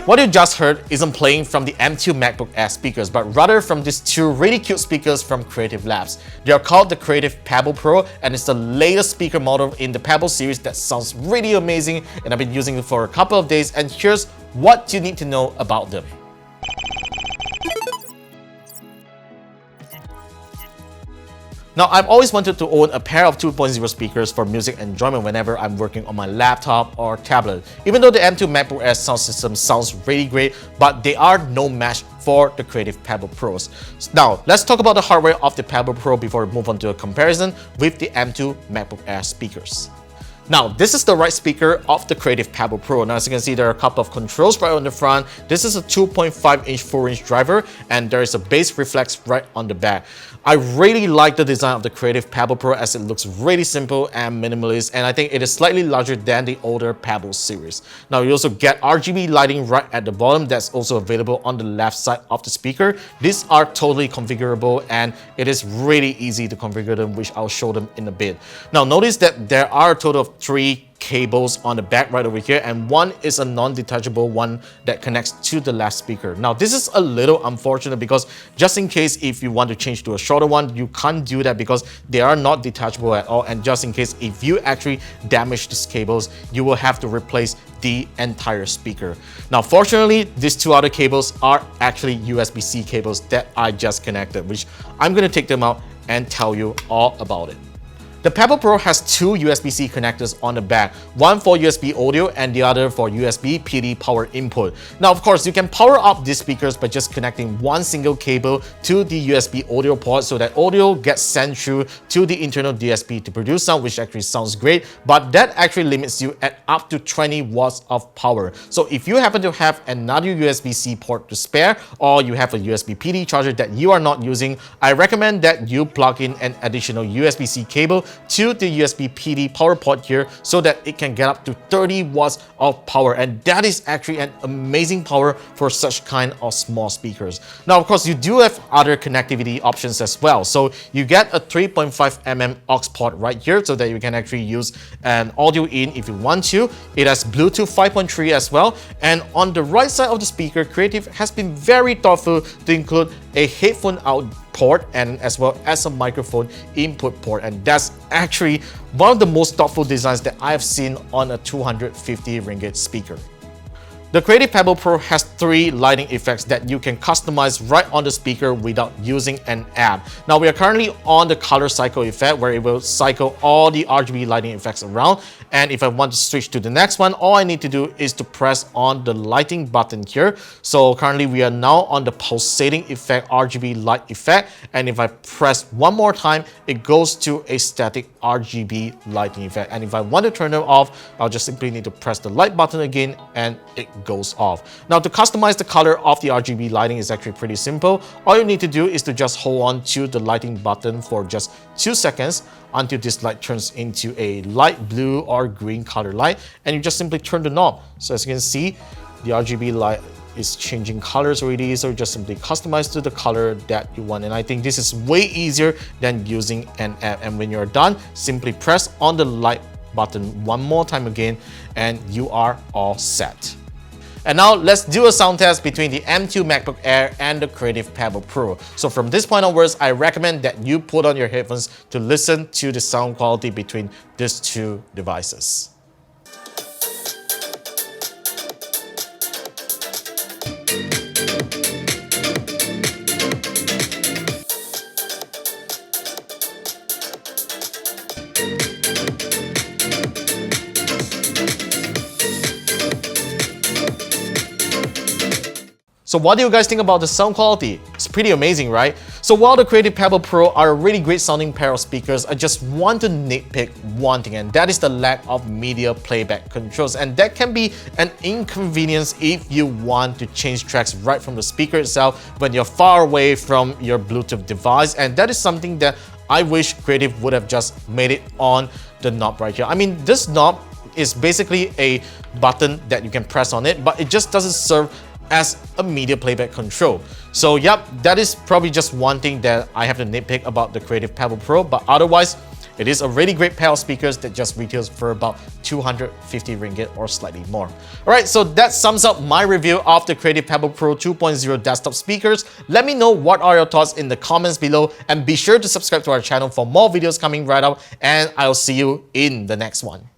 What you just heard isn't playing from the M2 MacBook Air speakers, but rather from these two really cute speakers from Creative Labs. They are called the Creative Pebble Pro, and it's the latest speaker model in the Pebble series that sounds really amazing, and I've been using it for a couple of days, and here's what you need to know about them. Now, I've always wanted to own a pair of 2.0 speakers for music enjoyment whenever I'm working on my laptop or tablet. Even though the M2 MacBook Air sound system sounds really great, but they are no match for the Creative Pebble Pros. Now, let's talk about the hardware of the Pebble Pro before we move on to a comparison with the M2 MacBook Air speakers. Now, this is the right speaker of the Creative Pebble Pro. Now, as you can see, there are a couple of controls right on the front. This is a 2.5-inch 4-inch driver, and there is a bass reflex right on the back. I really like the design of the Creative Pebble Pro as it looks really simple and minimalist, and I think it is slightly larger than the older Pebble series. Now, you also get RGB lighting right at the bottom that's also available on the left side of the speaker. These are totally configurable, and it is really easy to configure them, which I'll show them in a bit. Now, notice that there are a total of 3 cables on the back right over here, and one is a non-detachable one that connects to the left speaker. Now, this is a little unfortunate because just in case if you want to change to a shorter one, you can't do that because they are not detachable at all, and just in case if you actually damage these cables, you will have to replace the entire speaker. Now, fortunately, these 2 other cables are actually USB-C cables that I just connected, which I'm going to take them out and tell you all about it. The Pebble Pro has 2 USB-C connectors on the back, one for USB audio and the other for USB PD power input. Now, of course, you can power up these speakers by just connecting one single cable to the USB audio port so that audio gets sent through to the internal DSP to produce sound, which actually sounds great, but that actually limits you at up to 20 watts of power. So if you happen to have another USB-C port to spare, or you have a USB PD charger that you are not using, I recommend that you plug in an additional USB-C cable to the USB PD power port here so that it can get up to 30 watts of power, and that is actually an amazing power for such kind of small speakers. Now, of course, you do have other connectivity options as well. So you get a 3.5mm aux port right here so that you can actually use an audio in if you want to. It has Bluetooth 5.3 as well, and on the right side of the speaker, Creative has been very thoughtful to include a headphone out port and as well as a microphone input port, and that's actually one of the most thoughtful designs that I have seen on a 250 ringgit speaker. The Creative Pebble Pro has 3 lighting effects that you can customize right on the speaker without using an app. Now, we are currently on the color cycle effect where it will cycle all the RGB lighting effects around, and if I want to switch to the next one, all I need to do is to press on the lighting button here. So currently we are now on the pulsating effect RGB light effect, and if I press one more time, it goes to a static RGB lighting effect, and if I want to turn it off, I'll just simply need to press the light button again and it goes off. Now, to customize the color of the RGB lighting is actually pretty simple. All you need to do is to just hold on to the lighting button for just 2 seconds until this light turns into a light blue or green color light, and you just simply turn the knob. So as you can see, the RGB light is changing colors already, so just simply customize to the color that you want, and I think this is way easier than using an app. And when you're done, simply press on the light button one more time again and you are all set. And now let's do a sound test between the M2 MacBook Air and the Creative Pebble Pro. So from this point onwards, I recommend that you put on your headphones to listen to the sound quality between these 2 devices. So what do you guys think about the sound quality? It's pretty amazing, right? So while the Creative Pebble Pro are a really great sounding pair of speakers, I just want to nitpick one thing, and that is the lack of media playback controls. And that can be an inconvenience if you want to change tracks right from the speaker itself when you're far away from your Bluetooth device. And that is something that I wish Creative would have just made it on the knob right here. I mean, this knob is basically a button that you can press on it, but it just doesn't serve as a media playback control. So yep, that is probably just one thing that I have to nitpick about the Creative Pebble Pro, but otherwise, it is a really great pair of speakers that just retails for about 250 ringgit or slightly more. Alright, so that sums up my review of the Creative Pebble Pro 2.0 desktop speakers. Let me know what are your thoughts in the comments below, and be sure to subscribe to our channel for more videos coming right up, and I'll see you in the next one.